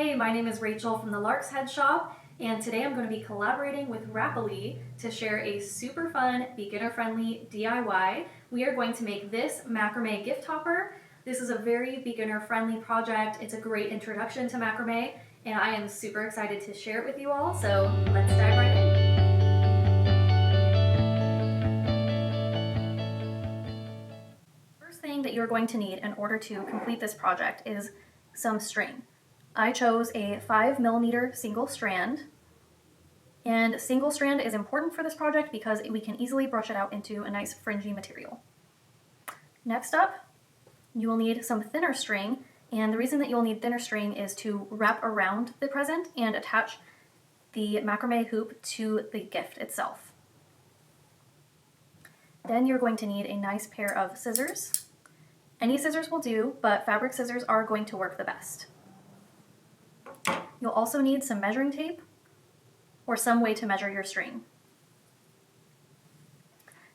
Hey, my name is Rachel from the Lark's Head Shop, and today I'm going to be collaborating with Wrappily to share a super fun, beginner-friendly DIY. We are going to make this macrame gift topper. This is a very beginner-friendly project. It's a great introduction to macrame, and I am super excited to share it with you all, so let's dive right in. First thing that you're going to need in order to complete this project is some string. I chose a 5mm single strand, and single strand is important for this project because we can easily brush it out into a nice fringy material. Next up, you will need some thinner string, and the reason that you'll need thinner string is to wrap around the present and attach the macrame hoop to the gift itself. Then you're going to need a nice pair of scissors. Any scissors will do, but fabric scissors are going to work the best. You'll also need some measuring tape or some way to measure your string.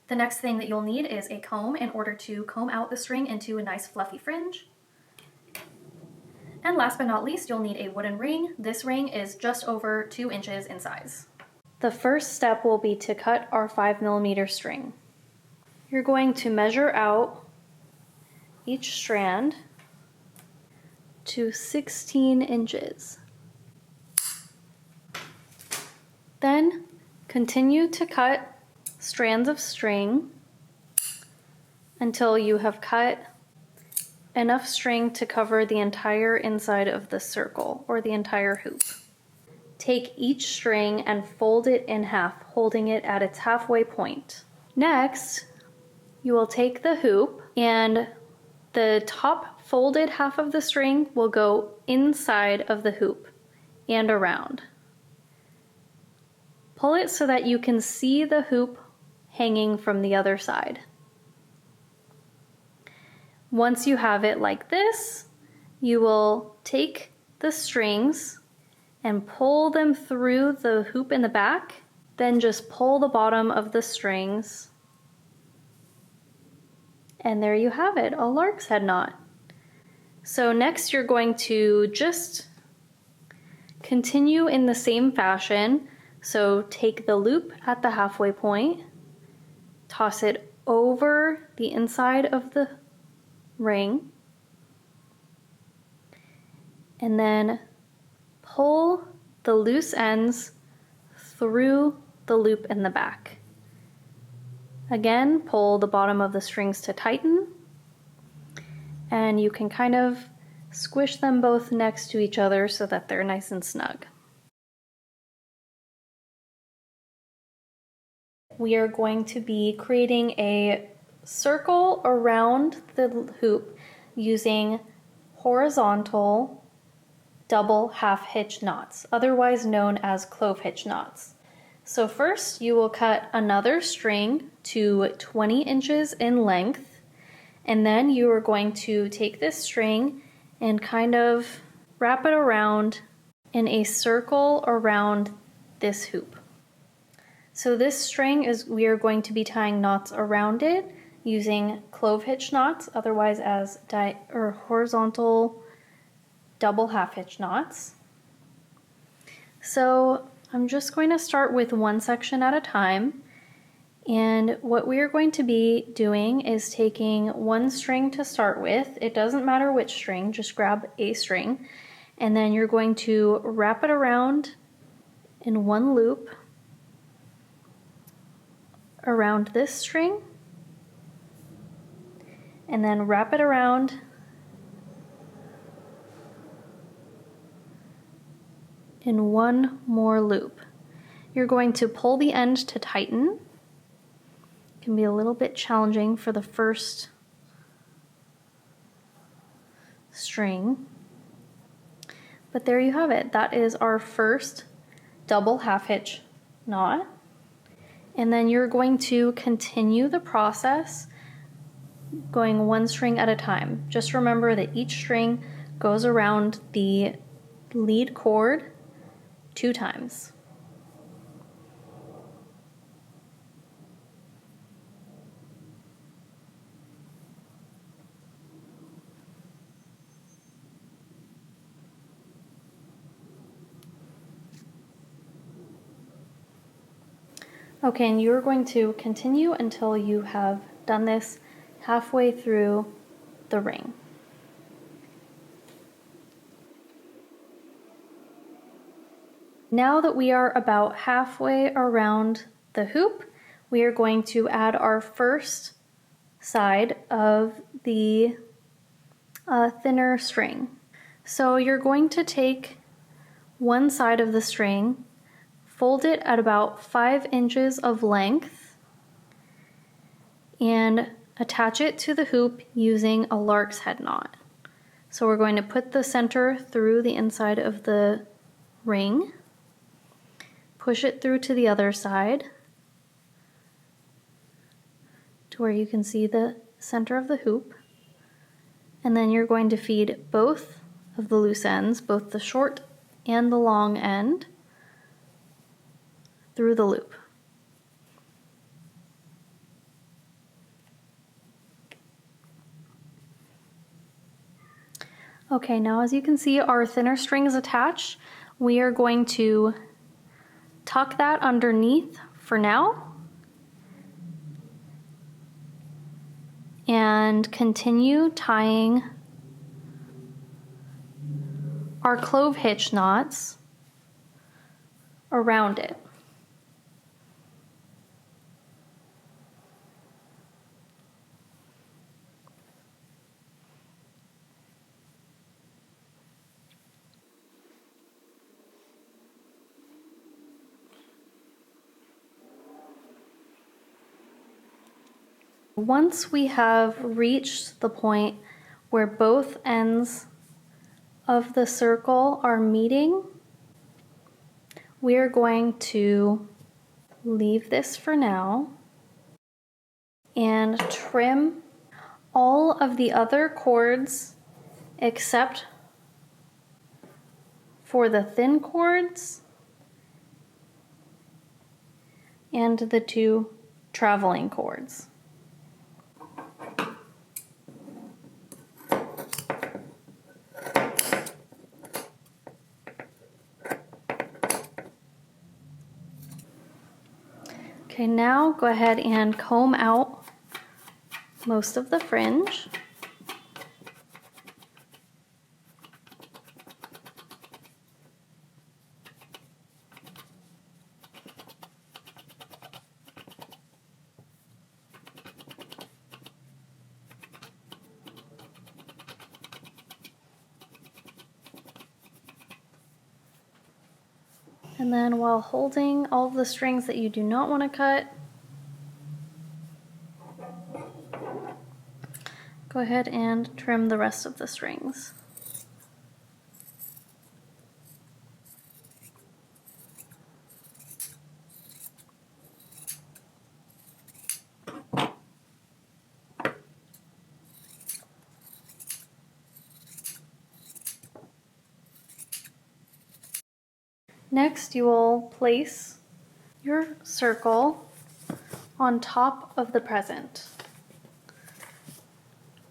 The next thing that you'll need is a comb in order to comb out the string into a nice fluffy fringe. And last but not least, you'll need a wooden ring. This ring is just over 2 inches in size. The first step will be to cut our 5mm string. You're going to measure out each strand to 16 inches. Then continue to cut strands of string until you have cut enough string to cover the entire inside of the circle or the entire hoop. Take each string and fold it in half, holding it at its halfway point. Next, you will take the hoop and the top folded half of the string will go inside of the hoop and around. Pull it so that you can see the hoop hanging from the other side. Once you have it like this, you will take the strings and pull them through the hoop in the back, then just pull the bottom of the strings, and there you have it, a lark's head knot. So next you're going to just continue in the same fashion. So take the loop at the halfway point, toss it over the inside of the ring, and then pull the loose ends through the loop in the back. Again, pull the bottom of the strings to tighten, and you can kind of squish them both next to each other so that they're nice and snug. We are going to be creating a circle around the hoop using horizontal double half hitch knots, otherwise known as clove hitch knots. So first you will cut another string to 20 inches in length, and then you are going to take this string and kind of wrap it around in a circle around this hoop. So this string we are going to be tying knots around it using clove hitch knots, otherwise as horizontal double half hitch knots. So I'm just going to start with one section at a time, and what we are going to be doing is taking one string to start with. It doesn't matter which string, just grab a string, and then you're going to wrap it around in one loop around this string, and then wrap it around in one more loop. You're going to pull the end to tighten. It can be a little bit challenging for the first string, but there you have it. That is our first double half hitch knot. And then you're going to continue the process going one string at a time. Just remember that each string goes around the lead cord 2 times. Okay, and you're going to continue until you have done this halfway through the ring. Now that we are about halfway around the hoop, we are going to add our first side of the thinner string. So you're going to take one side of the string, fold it at about 5 inches of length, and attach it to the hoop using a lark's head knot. So we're going to put the center through the inside of the ring, push it through to the other side to where you can see the center of the hoop, and then you're going to feed both of the loose ends, both the short and the long end, through the loop. Okay, now as you can see, our thinner string is attached. We are going to tuck that underneath for now and continue tying our clove hitch knots around it. Once we have reached the point where both ends of the circle are meeting, we are going to leave this for now and trim all of the other cords except for the thin cords and the 2 traveling cords. Okay, now go ahead and comb out most of the fringe. And then while holding all of the strings that you do not want to cut, go ahead and trim the rest of the strings. Next, you will place your circle on top of the present.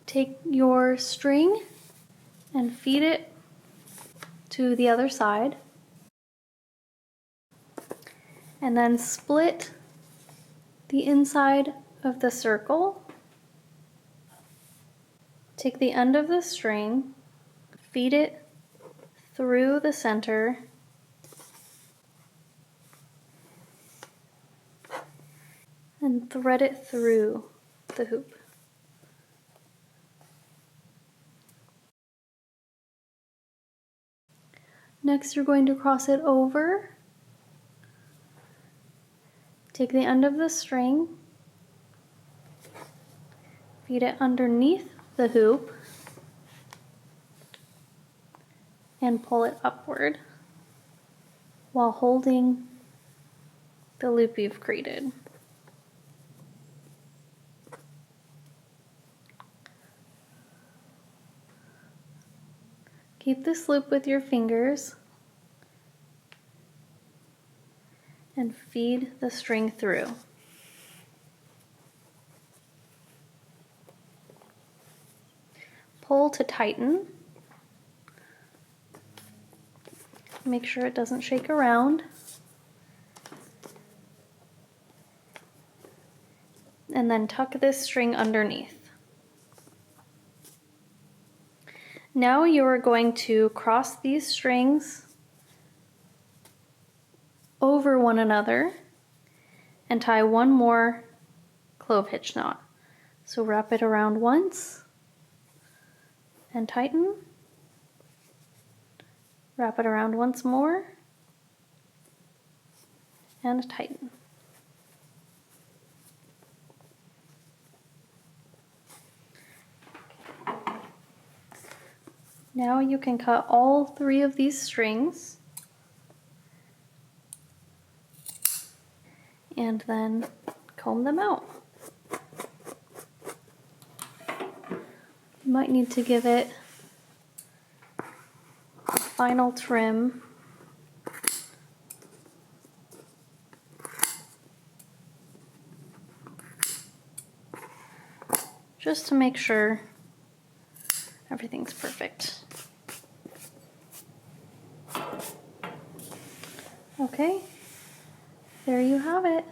Take your string and feed it to the other side, and then split the inside of the circle. Take the end of the string, feed it through the center, and thread it through the hoop. Next, you're going to cross it over. Take the end of the string, feed it underneath the hoop, and pull it upward while holding the loop you've created. Keep this loop with your fingers and feed the string through. Pull to tighten. Make sure it doesn't shake around. and then tuck this string underneath. Now you are going to cross these strings over one another and tie one more clove hitch knot. So wrap it around once and tighten. Wrap it around once more and tighten. Now you can cut all 3 of these strings and then comb them out. You might need to give it a final trim. Just to make sure everything's perfect. Okay, there you have it.